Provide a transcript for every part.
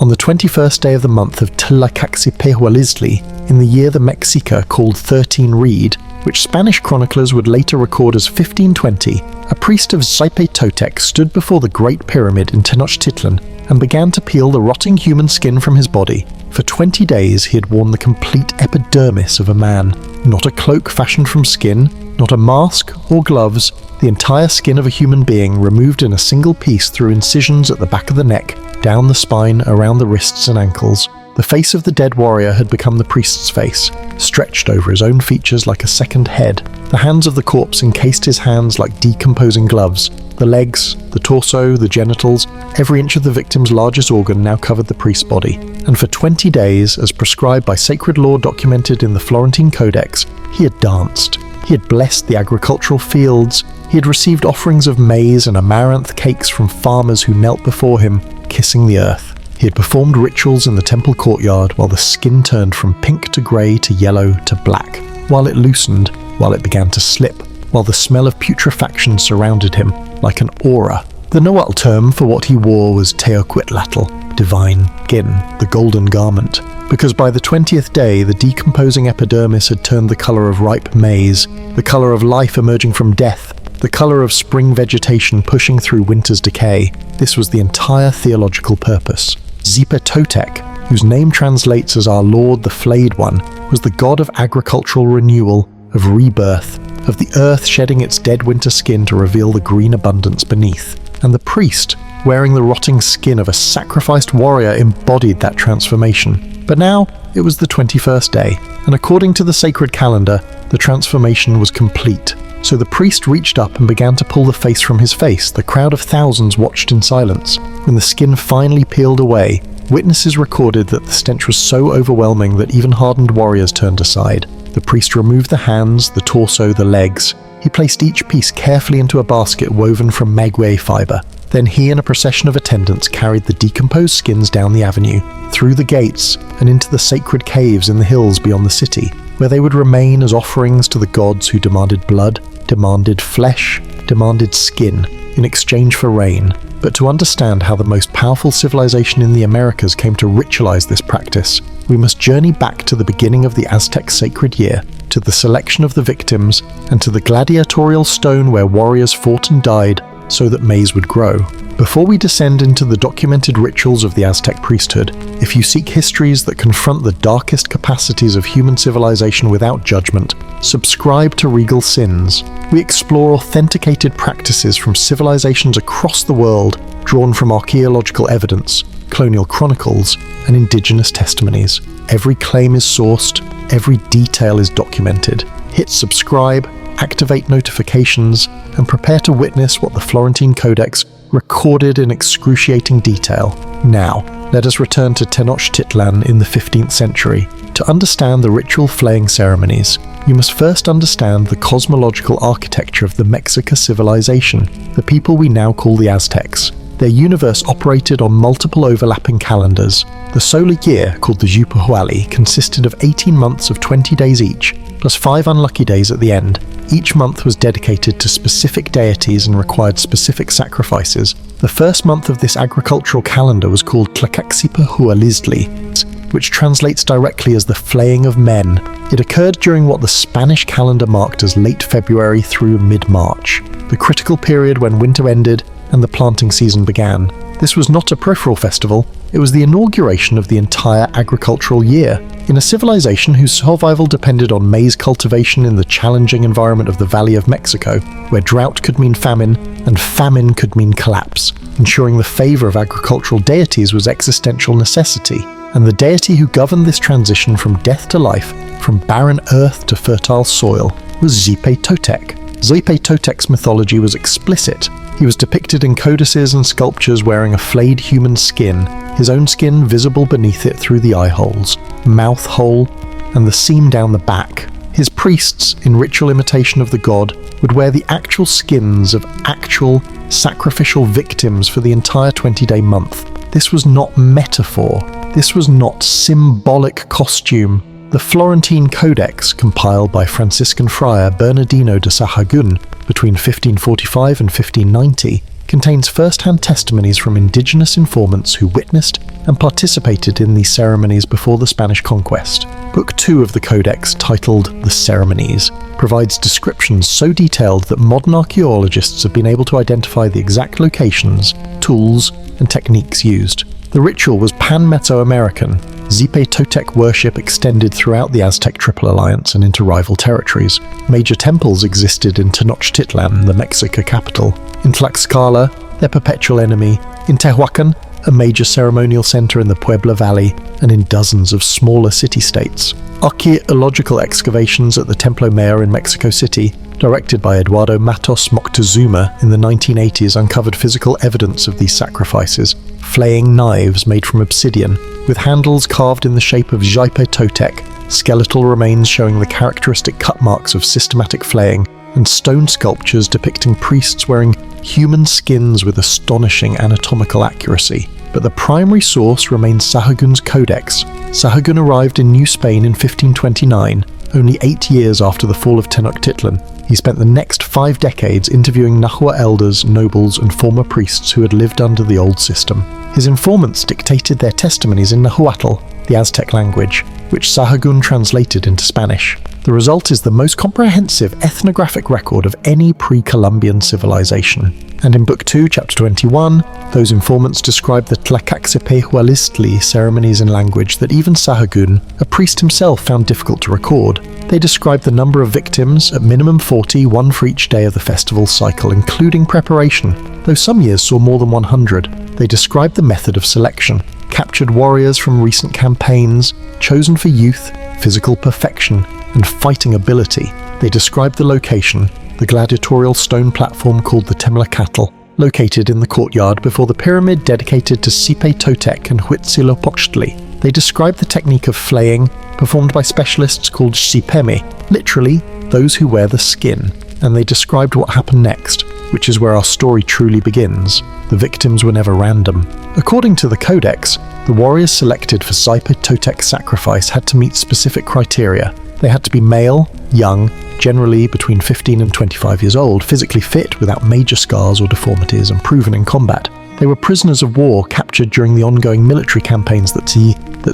On the 21st day of the month of Tlacaxipehualiztli, in the year the Mexica called 13 Reed, which Spanish chroniclers would later record as 1520, a priest of Xipe Totec stood before the Great Pyramid in Tenochtitlan and began to peel the rotting human skin from his body. For 20 days he had worn the complete epidermis of a man, not a cloak fashioned from skin, not a mask or gloves, the entire skin of a human being removed in a single piece through incisions at the back of the neck, down the spine, around the wrists and ankles. The face of the dead warrior had become the priest's face, stretched over his own features like a second head. The hands of the corpse encased his hands like decomposing gloves. The legs, the torso, the genitals, every inch of the victim's largest organ now covered the priest's body. And for 20 days, as prescribed by sacred law documented in the Florentine Codex, he had danced. He had blessed the agricultural fields. He had received offerings of maize and amaranth cakes from farmers who knelt before him, kissing the earth. He had performed rituals in the temple courtyard while the skin turned from pink to grey to yellow to black, while it loosened, while it began to slip, while the smell of putrefaction surrounded him like an aura. The nahuatl term for what he wore was Tenochtitlan, divine gin, the golden garment, because by the 20th day the decomposing epidermis had turned the colour of ripe maize, the colour of life emerging from death, the colour of spring vegetation pushing through winter's decay. This was the entire theological purpose. Xipe Totec, whose name translates as Our Lord the Flayed One, was the god of agricultural renewal, of rebirth, of the earth shedding its dead winter skin to reveal the green abundance beneath. And the priest, wearing the rotting skin of a sacrificed warrior, embodied that transformation. But now it was the 21st day, and according to the sacred calendar, the transformation was complete. So the priest reached up and began to pull the face from his face. The crowd of thousands watched in silence. When the skin finally peeled away, witnesses recorded that the stench was so overwhelming that even hardened warriors turned aside. The priest removed the hands, the torso, the legs. He placed each piece carefully into a basket woven from maguey fibre. Then he and a procession of attendants carried the decomposed skins down the avenue, through the gates, and into the sacred caves in the hills beyond the city, where they would remain as offerings to the gods who demanded blood, demanded flesh, demanded skin, in exchange for rain. But to understand how the most powerful civilization in the Americas came to ritualize this practice, we must journey back to the beginning of the Aztec sacred year, to the selection of the victims, and to the gladiatorial stone where warriors fought and died so that maize would grow. Before we descend into the documented rituals of the Aztec priesthood, if you seek histories that confront the darkest capacities of human civilization without judgment, subscribe to Regal Sins. We explore authenticated practices from civilizations across the world, drawn from archaeological evidence, colonial chronicles, and indigenous testimonies. Every claim is sourced, every detail is documented. Hit subscribe, activate notifications, and prepare to witness what the Florentine Codex recorded in excruciating detail. Now, let us return to Tenochtitlan in the 15th century. To understand the ritual flaying ceremonies, you must first understand the cosmological architecture of the Mexica civilization, the people we now call the Aztecs. Their universe operated on multiple overlapping calendars. The solar year, called the Xipe, consisted of 18 months of 20 days each, plus 5 unlucky days at the end. Each month was dedicated to specific deities and required specific sacrifices. The first month of this agricultural calendar was called Tlacaxipehualiztli, which translates directly as the Flaying of Men. It occurred during what the Spanish calendar marked as late February through mid-March, the critical period when winter ended and the planting season began. This was not a peripheral festival, it was the inauguration of the entire agricultural year. In a civilization whose survival depended on maize cultivation in the challenging environment of the Valley of Mexico, where drought could mean famine and famine could mean collapse, ensuring the favor of agricultural deities was existential necessity. And the deity who governed this transition from death to life, from barren earth to fertile soil, was Xipe Totec. Xipe Totec's mythology was explicit. He was depicted in codices and sculptures wearing a flayed human skin, his own skin visible beneath it through the eye holes, mouth hole, and the seam down the back. His priests, in ritual imitation of the god, would wear the actual skins of actual sacrificial victims for the entire 20-day month. This was not metaphor. This was not symbolic costume. The Florentine Codex, compiled by Franciscan friar Bernardino de Sahagún between 1545 and 1590, contains first-hand testimonies from indigenous informants who witnessed and participated in these ceremonies before the Spanish conquest. Book 2 of the Codex, titled The Ceremonies, provides descriptions so detailed that modern archaeologists have been able to identify the exact locations, tools, and techniques used. The ritual was pan-Mesoamerican. Xipe Totec worship extended throughout the Aztec Triple Alliance and into rival territories. Major temples existed in Tenochtitlan, the Mexica capital, in Tlaxcala, their perpetual enemy, in Tehuacan, a major ceremonial center in the Puebla Valley, and in dozens of smaller city-states. Archaeological excavations at the Templo Mayor in Mexico City, directed by Eduardo Matos Moctezuma in the 1980s, uncovered physical evidence of these sacrifices, flaying knives made from obsidian, with handles carved in the shape of Xipe Totec, skeletal remains showing the characteristic cut marks of systematic flaying, and stone sculptures depicting priests wearing human skins with astonishing anatomical accuracy. But the primary source remains Sahagún's Codex. Sahagún arrived in New Spain in 1529, only 8 years after the fall of Tenochtitlan. He spent the next 5 decades interviewing Nahuatl elders, nobles, and former priests who had lived under the old system. His informants dictated their testimonies in Nahuatl, the Aztec language, which Sahagún translated into Spanish. The result is the most comprehensive ethnographic record of any pre-Columbian civilization. And in Book 2, Chapter 21, those informants describe the Tlacaxipehualiztli ceremonies in language that even Sahagún, a priest himself, found difficult to record. They describe the number of victims, at minimum 40, one for each day of the festival cycle, including preparation, though some years saw more than 100. They describe the method of selection, captured warriors from recent campaigns, chosen for youth, physical perfection, and fighting ability. They describe the location, the gladiatorial stone platform called the Tlacaxipehualiztli, located in the courtyard before the pyramid dedicated to Xipe Totec and Huitzilopochtli. They describe the technique of flaying, performed by specialists called xipeme, literally, those who wear the skin. And they described what happened next, which is where our story truly begins. The victims were never random. According to the Codex, the warriors selected for Xipe Totec's sacrifice had to meet specific criteria. They had to be male, young, generally between 15 and 25 years old, physically fit without major scars or deformities, and proven in combat. They were prisoners of war captured during the ongoing military campaigns that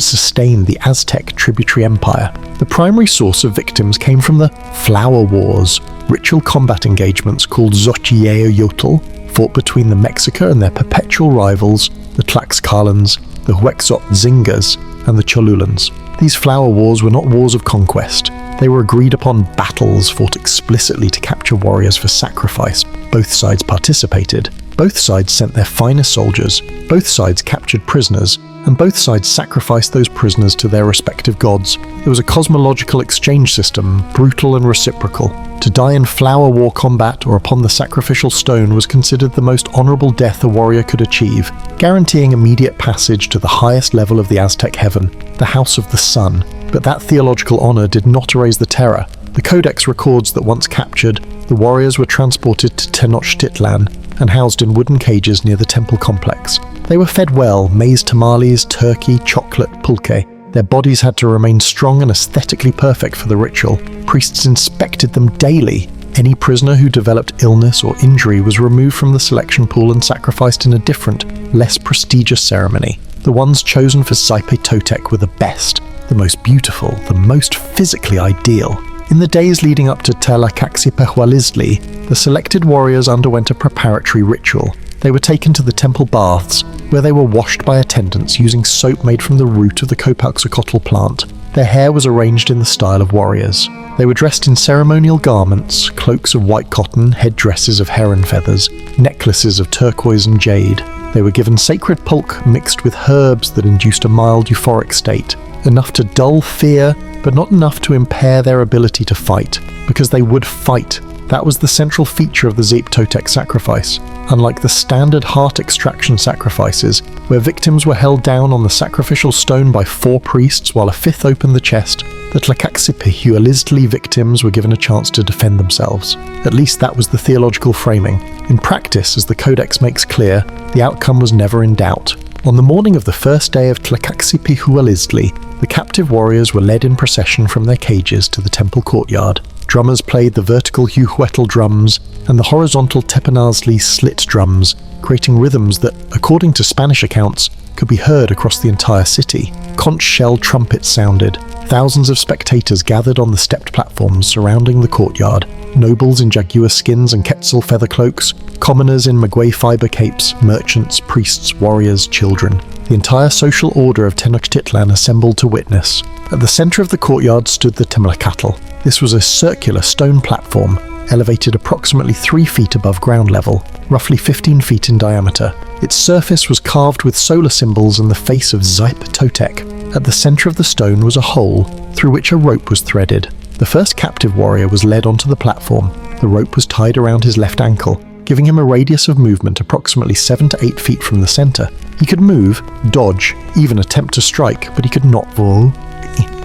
sustained the Aztec tributary empire. The primary source of victims came from the Flower Wars, ritual combat engagements called Xochitl, fought between the Mexica and their perpetual rivals, the Tlaxcalans, the Huexotzingas, and the Cholulans. These flower wars were not wars of conquest. They were agreed upon battles fought explicitly to capture warriors for sacrifice. Both sides participated. Both sides sent their finest soldiers. Both sides captured prisoners. And both sides sacrificed those prisoners to their respective gods. It was a cosmological exchange system, brutal and reciprocal. To die in flower war combat or upon the sacrificial stone was considered the most honorable death a warrior could achieve, guaranteeing immediate passage to the highest level of the Aztec heaven, the House of the Sun. But that theological honor did not erase the terror. The Codex records that once captured, the warriors were transported to Tenochtitlan and housed in wooden cages near the temple complex. They were fed well, maize tamales, turkey, chocolate, pulque. Their bodies had to remain strong and aesthetically perfect for the ritual. Priests inspected them daily. Any prisoner who developed illness or injury was removed from the selection pool and sacrificed in a different, less prestigious ceremony. The ones chosen for Xipe Totec were the best, the most beautiful, the most physically ideal. In the days leading up to Tlacaxipehualiztli, the selected warriors underwent a preparatory ritual. They were taken to the temple baths, where they were washed by attendants using soap made from the root of the Copalxocotl plant. Their hair was arranged in the style of warriors. They were dressed in ceremonial garments, cloaks of white cotton, headdresses of heron feathers, necklaces of turquoise and jade. They were given sacred pulque mixed with herbs that induced a mild euphoric state, enough to dull fear, but not enough to impair their ability to fight, because they would fight. That was the central feature of the Xipe Totec sacrifice. Unlike the standard heart extraction sacrifices, where victims were held down on the sacrificial stone by 4 priests while a 5th opened the chest, the Tlacaxipehualiztli victims were given a chance to defend themselves. At least that was the theological framing. In practice, as the Codex makes clear, the outcome was never in doubt. On the morning of the first day of Tlacaxipehualiztli, the captive warriors were led in procession from their cages to the temple courtyard. Drummers played the vertical nahuatl drums and the horizontal tepenazli slit drums, creating rhythms that, according to Spanish accounts, could be heard across the entire city. Conch shell trumpets sounded. Thousands of spectators gathered on the stepped platforms surrounding the courtyard. Nobles in jaguar skins and quetzal feather cloaks, commoners in maguey fiber capes, merchants, priests, warriors, children. The entire social order of Tenochtitlan assembled to witness. At the center of the courtyard stood the Tlacaxipehualiztli. This was a circular stone platform, elevated approximately 3 feet above ground level, roughly 15 feet in diameter. Its surface was carved with solar symbols and the face of Xipe Totec. At the center of the stone was a hole, through which a rope was threaded. The first captive warrior was led onto the platform. The rope was tied around his left ankle, giving him a radius of movement approximately 7 to 8 feet from the center. He could move, dodge, even attempt to strike, but he could not voe.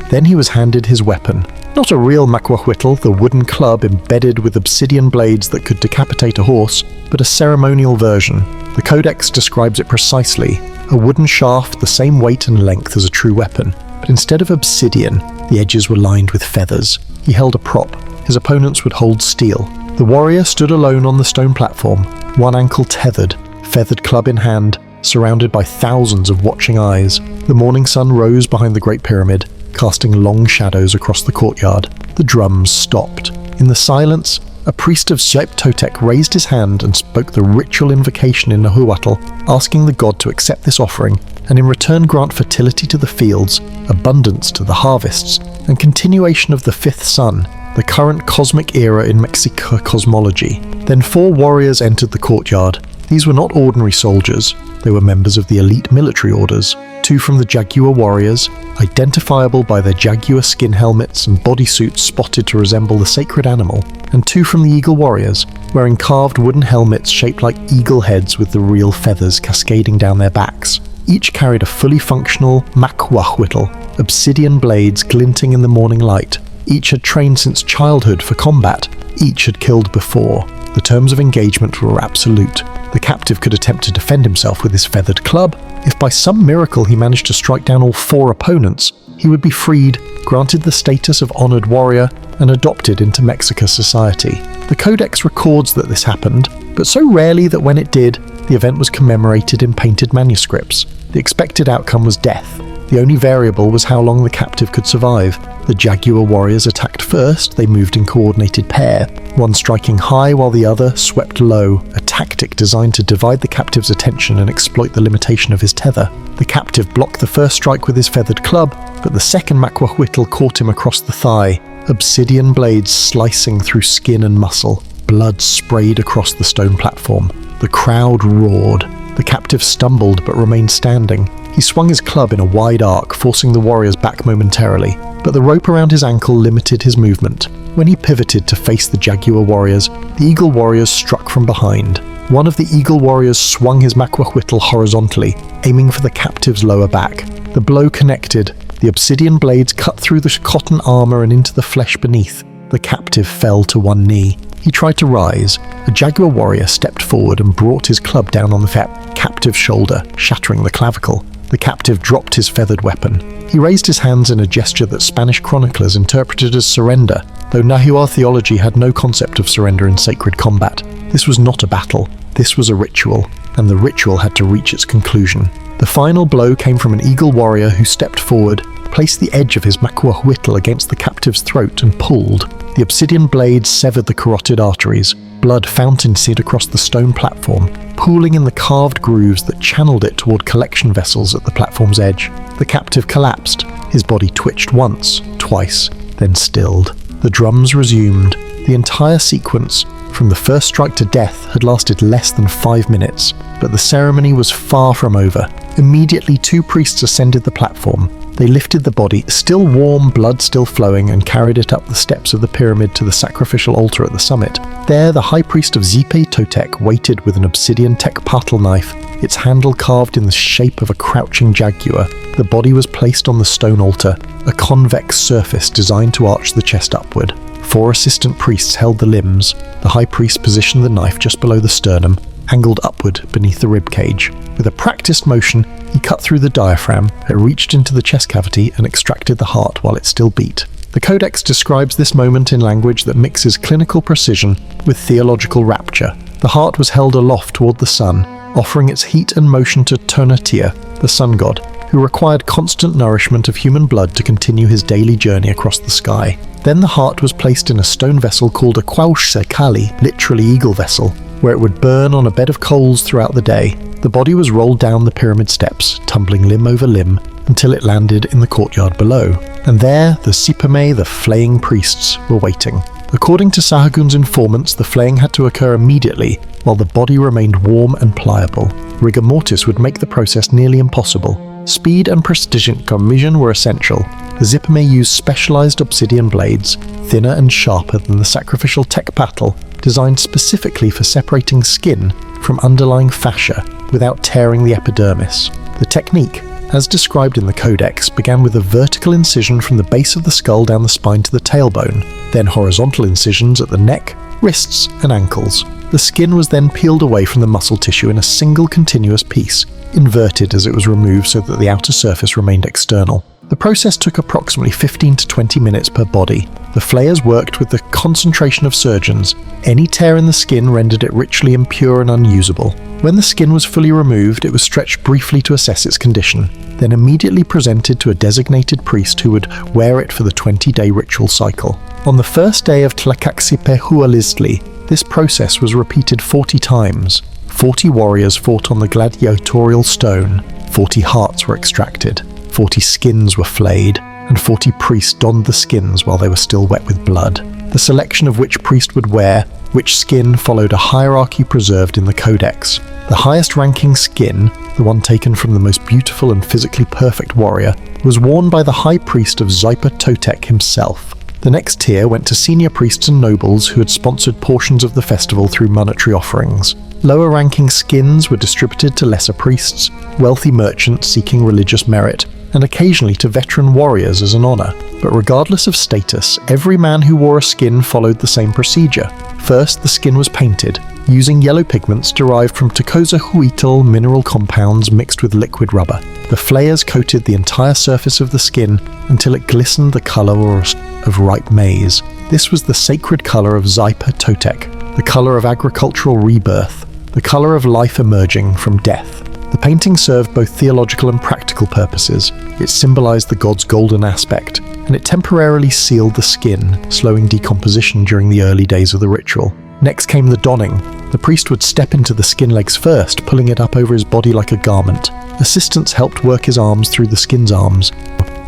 Then he was handed his weapon. Not a real mahuatl, the wooden club embedded with obsidian blades that could decapitate a horse, but a ceremonial version. The Codex describes it precisely, a wooden shaft the same weight and length as a true weapon, but instead of obsidian, the edges were lined with feathers. He held a prop. His opponents would hold steel. The warrior stood alone on the stone platform, one ankle tethered, feathered club in hand, surrounded by thousands of watching eyes. The morning sun rose behind the Great Pyramid, casting long shadows across the courtyard. The drums stopped. In the silence, a priest of Xipe Totec raised his hand and spoke the ritual invocation in nahuatl, asking the god to accept this offering and in return grant fertility to the fields, abundance to the harvests, and continuation of the fifth sun, the current cosmic era in Mexican cosmology. Then 4 warriors entered the courtyard. These were not ordinary soldiers. They were members of the elite military orders. 2 from the jaguar warriors, identifiable by their jaguar skin helmets and bodysuits spotted to resemble the sacred animal, and 2 from the eagle warriors, wearing carved wooden helmets shaped like eagle heads with the real feathers cascading down their backs. Each carried a fully functional mahuatl, obsidian blades glinting in the morning light. Each had trained since childhood for combat. Each had killed before. The terms of engagement were absolute. The captive could attempt to defend himself with his feathered club. If by some miracle he managed to strike down all 4 opponents, he would be freed, granted the status of honored warrior, and adopted into Mexican society. The Codex records that this happened, but so rarely that when it did, the event was commemorated in painted manuscripts. The expected outcome was death. The only variable was how long the captive could survive. The jaguar warriors attacked first. They moved in coordinated pair, one striking high while the other swept low, a tactic designed to divide the captive's attention and exploit the limitation of his tether. The captive blocked the first strike with his feathered club, but the second mahuatl caught him across the thigh, obsidian blades slicing through skin and muscle. Blood sprayed across the stone platform. The crowd roared. The captive stumbled but remained standing. He swung his club in a wide arc, forcing the warriors back momentarily, but the rope around his ankle limited his movement. When he pivoted to face the jaguar warriors, the eagle warriors struck from behind. One of the eagle warriors swung his mahuatl horizontally, aiming for the captive's lower back. The blow connected. The obsidian blades cut through the cotton armor and into the flesh beneath. The captive fell to one knee. He tried to rise. A jaguar warrior stepped forward and brought his club down on the captive's shoulder, shattering the clavicle. The captive dropped his feathered weapon. He raised his hands in a gesture that Spanish chroniclers interpreted as surrender, though nahuatl theology had no concept of surrender in sacred combat. This was not a battle. This was a ritual, and the ritual had to reach its conclusion. The final blow came from an eagle warrior who stepped forward, placed the edge of his mahuatl against the captive's throat and pulled. The obsidian blade severed the carotid arteries. Blood fountained across the stone platform, pooling in the carved grooves that channeled it toward collection vessels at the platform's edge. The captive collapsed. His body twitched once, twice, then stilled. The drums resumed. The entire sequence, from the first strike to death, had lasted less than 5 minutes, but the ceremony was far from over. Immediately, 2 priests ascended the platform. They lifted the body, still warm, blood still flowing, and carried it up the steps of the pyramid to the sacrificial altar at the summit. There, the high priest of Xipe Totec waited with an obsidian tecpatl knife, its handle carved in the shape of a crouching jaguar. The body was placed on the stone altar, a convex surface designed to arch the chest upward. 4 assistant priests held the limbs. The high priest positioned the knife just below the sternum, angled upward beneath the rib cage. With a practiced motion, he cut through the diaphragm, it reached into the chest cavity and extracted the heart while it still beat. The Codex describes this moment in language that mixes clinical precision with theological rapture. The heart was held aloft toward the sun, offering its heat and motion to Tonatiuh, the sun god, who required constant nourishment of human blood to continue his daily journey across the sky. Then the heart was placed in a stone vessel called a quauxecali, literally eagle vessel, where it would burn on a bed of coals throughout the day. The body was rolled down the pyramid steps, tumbling limb over limb, until it landed in the courtyard below. And there, the xipeme, the flaying priests, were waiting. According to Sahagún's informants, the flaying had to occur immediately, while the body remained warm and pliable. Rigor mortis would make the process nearly impossible. Speed and precision were essential. The xipeme used specialized obsidian blades, thinner and sharper than the sacrificial tecpatl, designed specifically for separating skin from underlying fascia without tearing the epidermis. The technique, as described in the Codex, began with a vertical incision from the base of the skull down the spine to the tailbone, then horizontal incisions at the neck, wrists, and ankles. The skin was then peeled away from the muscle tissue in a single continuous piece, inverted as it was removed so that the outer surface remained external. The process took approximately 15 to 20 minutes per body. The flayers worked with the concentration of surgeons. Any tear in the skin rendered it ritually impure and unusable. When the skin was fully removed, it was stretched briefly to assess its condition, then immediately presented to a designated priest who would wear it for the 20-day ritual cycle. On the first day of Tlacaxipehualiztli, this process was repeated 40 times. 40 warriors fought on the Gladiatorial stone, 40 hearts were extracted, 40 skins were flayed, and 40 priests donned the skins while they were still wet with blood. The selection of which priest would wear which skin followed a hierarchy preserved in the Codex. The highest-ranking skin, the one taken from the most beautiful and physically perfect warrior, was worn by the high priest of Xipe Totec himself. The next tier went to senior priests and nobles who had sponsored portions of the festival through monetary offerings. Lower-ranking skins were distributed to lesser priests, wealthy merchants seeking religious merit, and occasionally to veteran warriors as an honor. But regardless of status, every man who wore a skin followed the same procedure. First, the skin was painted, using yellow pigments derived from Tlacaxipehualiztli mineral compounds mixed with liquid rubber. The flayers coated the entire surface of the skin until it glistened the color of ripe maize. This was the sacred color of Xipe Totec, the color of agricultural rebirth, the color of life emerging from death. The painting served both theological and practical purposes. It symbolized the god's golden aspect, and it temporarily sealed the skin, slowing decomposition during the early days of the ritual. Next came the donning. The priest would step into the skin legs first, pulling it up over his body like a garment. Assistants helped work his arms through the skin's arms,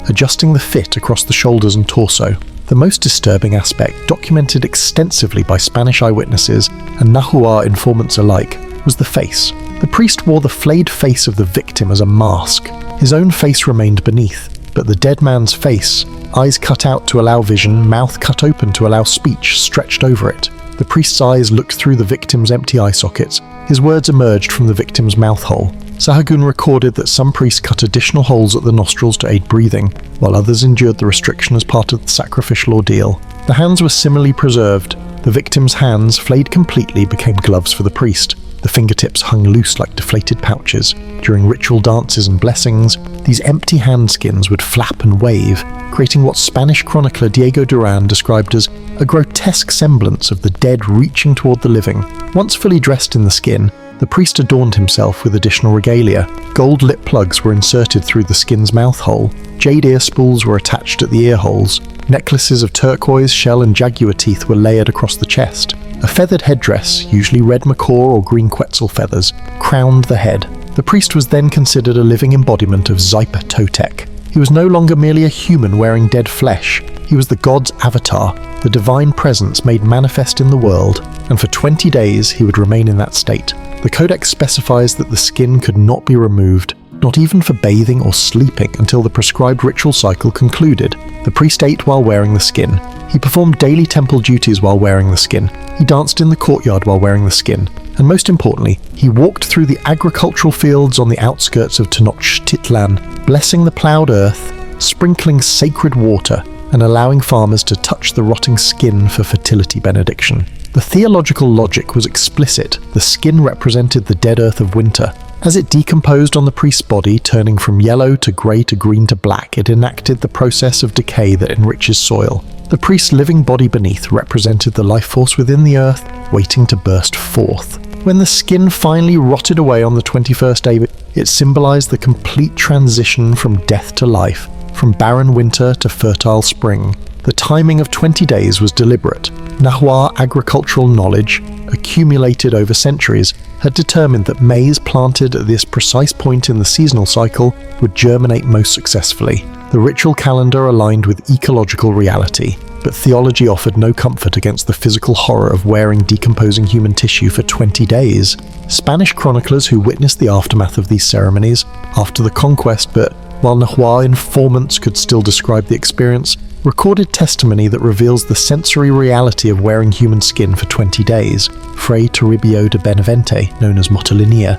adjusting the fit across the shoulders and torso. The most disturbing aspect, documented extensively by Spanish eyewitnesses and nahuatl informants alike, was the face. The priest wore the flayed face of the victim as a mask. His own face remained beneath, but the dead man's face, eyes cut out to allow vision, mouth cut open to allow speech, stretched over it. The priest's eyes looked through the victim's empty eye sockets. His words emerged from the victim's mouth hole. Sahagún recorded that some priests cut additional holes at the nostrils to aid breathing, while others endured the restriction as part of the sacrificial ordeal. The hands were similarly preserved. The victim's hands, flayed completely, became gloves for the priest. The fingertips hung loose like deflated pouches. During ritual dances and blessings, these empty handskins would flap and wave, creating what Spanish chronicler Diego Duran described as a grotesque semblance of the dead reaching toward the living. Once fully dressed in the skin, the priest adorned himself with additional regalia. Gold lip plugs were inserted through the skin's mouth hole. Jade ear spools were attached at the ear holes. Necklaces of turquoise, shell and jaguar teeth were layered across the chest. A feathered headdress, usually red macaw or green quetzal feathers, crowned the head. The priest was then considered a living embodiment of Xipe Totec. He was no longer merely a human wearing dead flesh. He was the god's avatar, the divine presence made manifest in the world, and for 20 days he would remain in that state. The Codex specifies that the skin could not be removed, not even for bathing or sleeping, until the prescribed ritual cycle concluded. The priest ate while wearing the skin. He performed daily temple duties while wearing the skin. He danced in the courtyard while wearing the skin. And most importantly, he walked through the agricultural fields on the outskirts of Tenochtitlan, blessing the plowed earth, sprinkling sacred water, and allowing farmers to touch the rotting skin for fertility benediction. The theological logic was explicit. The skin represented the dead earth of winter, As it decomposed on the priest's body, turning from yellow to grey to green to black, it enacted the process of decay that enriches soil. The priest's living body beneath represented the life force within the earth, waiting to burst forth. When the skin finally rotted away on the 21st day, it symbolized the complete transition from death to life, from barren winter to fertile spring. The timing of 20 days was deliberate. Nahuatl agricultural knowledge, accumulated over centuries, had determined that maize planted at this precise point in the seasonal cycle would germinate most successfully. The ritual calendar aligned with ecological reality, but theology offered no comfort against the physical horror of wearing decomposing human tissue for 20 days. Spanish chroniclers who witnessed the aftermath of these ceremonies after the conquest, but while Nahuatl informants could still describe the experience, recorded testimony that reveals the sensory reality of wearing human skin for 20 days. Fray Toribio de Benavente, known as Motolinia,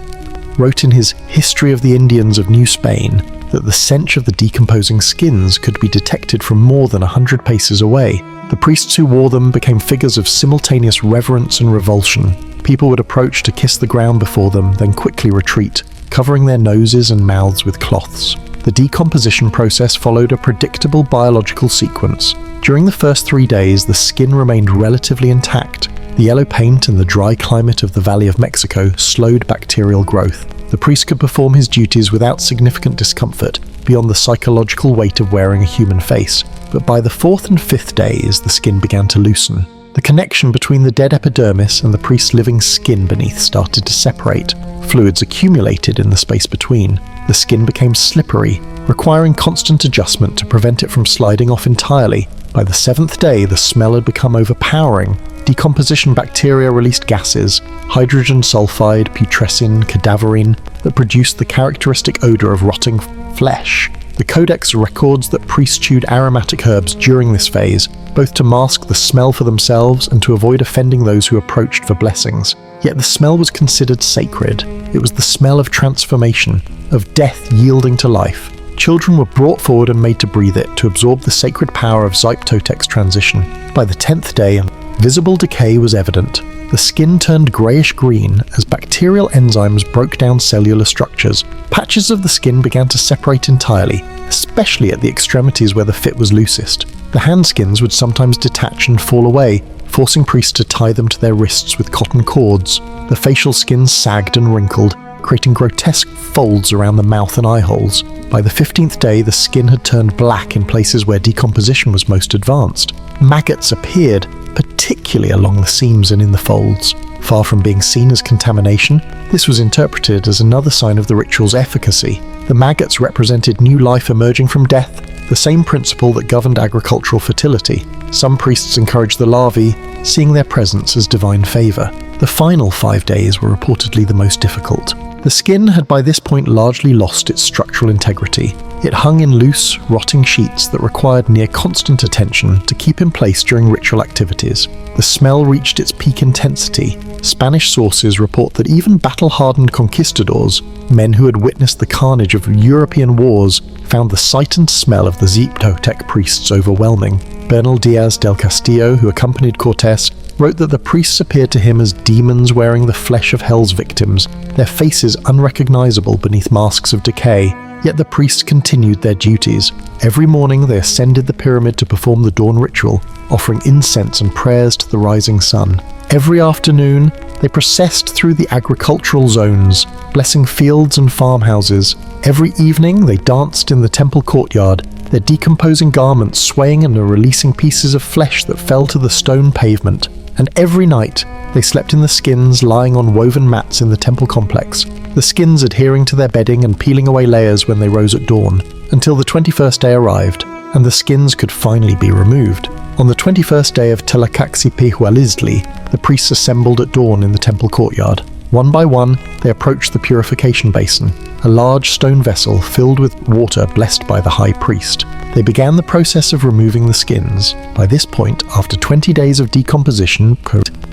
wrote in his History of the Indians of New Spain that the stench of the decomposing skins could be detected from more than 100 paces away. The priests who wore them became figures of simultaneous reverence and revulsion. People would approach to kiss the ground before them, then quickly retreat, covering their noses and mouths with cloths. The decomposition process followed a predictable biological sequence. During the first 3 days, the skin remained relatively intact. The yellow paint and the dry climate of the Valley of Mexico slowed bacterial growth. The priest could perform his duties without significant discomfort beyond the psychological weight of wearing a human face, but by the 4th and 5th days, the skin began to loosen. The connection between the dead epidermis and the priest's living skin beneath started to separate. Fluids accumulated in the space between. The skin became slippery, requiring constant adjustment to prevent it from sliding off entirely. By the 7th day, the smell had become overpowering. Decomposition bacteria released gases, hydrogen sulfide, putrescine, cadaverine, that produced the characteristic odor of rotting flesh. The codex records that priests chewed aromatic herbs during this phase, both to mask the smell for themselves and to avoid offending those who approached for blessings. Yet the smell was considered sacred. It was the smell of transformation, of death yielding to life. Children were brought forward and made to breathe it to absorb the sacred power of Xipe Totec's transition. By the 10th day, visible decay was evident. The skin turned greyish-green as bacterial enzymes broke down cellular structures. Patches of the skin began to separate entirely, especially at the extremities where the fit was loosest. The hand skins would sometimes detach and fall away, forcing priests to tie them to their wrists with cotton cords. The facial skins sagged and wrinkled, creating grotesque folds around the mouth and eye holes. By the 15th day, the skin had turned black in places where decomposition was most advanced. Maggots appeared, particularly along the seams and in the folds. Far from being seen as contamination, this was interpreted as another sign of the ritual's efficacy. The maggots represented new life emerging from death, the same principle that governed agricultural fertility. Some priests encouraged the larvae, seeing their presence as divine favour. The final 5 days were reportedly the most difficult. The skin had by this point largely lost its structural integrity. It hung in loose, rotting sheets that required near constant attention to keep in place during ritual activities. The smell reached its peak intensity. Spanish sources report that even battle-hardened conquistadors, men who had witnessed the carnage of European wars, found the sight and smell of the Xipe Totec priests overwhelming. Bernal Diaz del Castillo, who accompanied Cortes, wrote that the priests appeared to him as demons wearing the flesh of hell's victims, their faces unrecognizable beneath masks of decay. Yet the priests continued their duties. Every morning they ascended the pyramid to perform the dawn ritual, offering incense and prayers to the rising sun. Every afternoon, they processed through the agricultural zones, blessing fields and farmhouses. Every evening they danced in the temple courtyard, their decomposing garments swaying and releasing pieces of flesh that fell to the stone pavement. And every night, they slept in the skins lying on woven mats in the temple complex, the skins adhering to their bedding and peeling away layers when they rose at dawn, until the 21st day arrived, and the skins could finally be removed. On the 21st day of Tlacaxipehualiztli, the priests assembled at dawn in the temple courtyard. One by one, they approached the purification basin, a large stone vessel filled with water blessed by the high priest. They began the process of removing the skins. By this point, after 20 days of decomposition,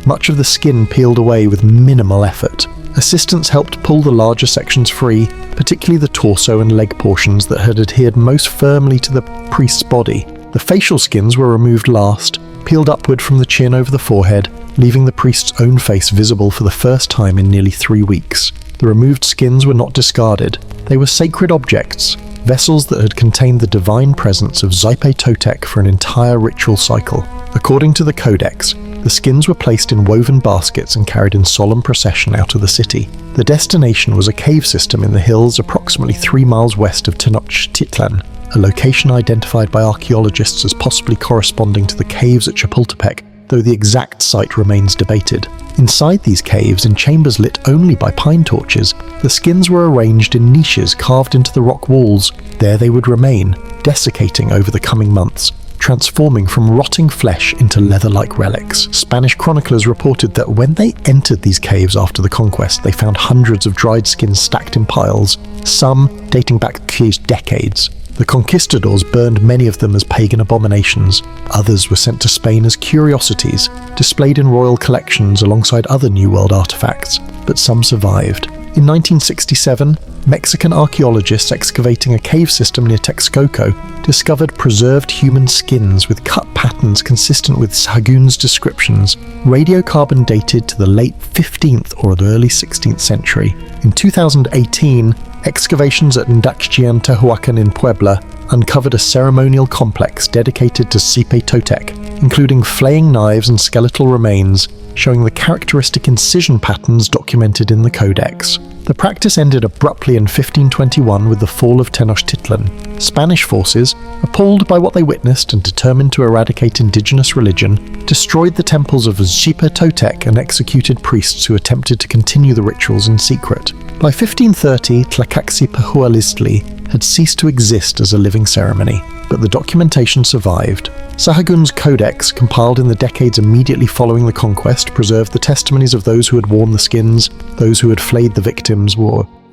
much of the skin peeled away with minimal effort. Assistants helped pull the larger sections free, particularly the torso and leg portions that had adhered most firmly to the priest's body. The facial skins were removed last, peeled upward from the chin over the forehead, leaving the priest's own face visible for the first time in nearly 3 weeks. The removed skins were not discarded. They were sacred objects, vessels that had contained the divine presence of Xipe Totec for an entire ritual cycle. According to the Codex, the skins were placed in woven baskets and carried in solemn procession out of the city. The destination was a cave system in the hills approximately 3 miles west of Tenochtitlan, a location identified by archaeologists as possibly corresponding to the caves at Chapultepec, though the exact site remains debated. Inside these caves, in chambers lit only by pine torches, the skins were arranged in niches carved into the rock walls. There they would remain, desiccating over the coming months, transforming from rotting flesh into leather-like relics. Spanish chroniclers reported that when they entered these caves after the conquest, they found hundreds of dried skins stacked in piles, some dating back decades. The conquistadors burned many of them as pagan abominations. Others were sent to Spain as curiosities, displayed in royal collections alongside other New World artifacts, but some survived. In 1967, Mexican archaeologists excavating a cave system near Texcoco discovered preserved human skins with cut patterns consistent with Sahagún's descriptions, radiocarbon dated to the late 15th or the early 16th century. In 2018, excavations at Tlacaxipehualiztli in Puebla uncovered a ceremonial complex dedicated to Xipe Totec, including flaying knives and skeletal remains, showing the characteristic incision patterns documented in the Codex. The practice ended abruptly in 1521 with the fall of Tenochtitlan. Spanish forces, appalled by what they witnessed and determined to eradicate indigenous religion, destroyed the temples of Xipe Totec and executed priests who attempted to continue the rituals in secret. By 1530, Tlacaxipehualiztli had ceased to exist as a living ceremony, but the documentation survived. Sahagún's codex, compiled in the decades immediately following the conquest, preserved the testimonies of those who had worn the skins, those who had flayed the victims,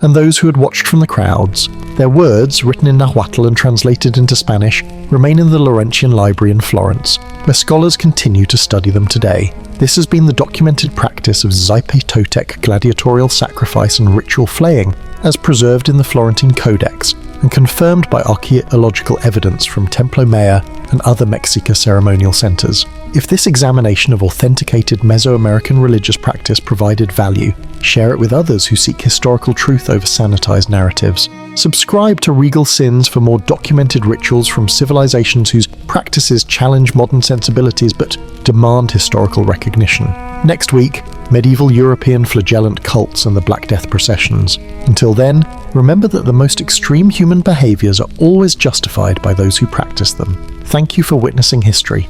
and those who had watched from the crowds. Their words, written in nahuatl and translated into Spanish, remain in the Laurentian Library in Florence, where scholars continue to study them today. This has been the documented practice of Xipe Totec gladiatorial sacrifice and ritual flaying, as preserved in the Florentine Codex, and confirmed by archaeological evidence from Templo Mayor and other Mexica ceremonial centers. If this examination of authenticated Mesoamerican religious practice provided value, share it with others who seek historical truth over sanitized narratives. Subscribe to Regal Sins for more documented rituals from civilizations whose practices challenge modern sensibilities but demand historical recognition. Next week, medieval European flagellant cults and the Black Death processions. Until then, remember that the most extreme human behaviors are always justified by those who practice them. Thank you for witnessing history.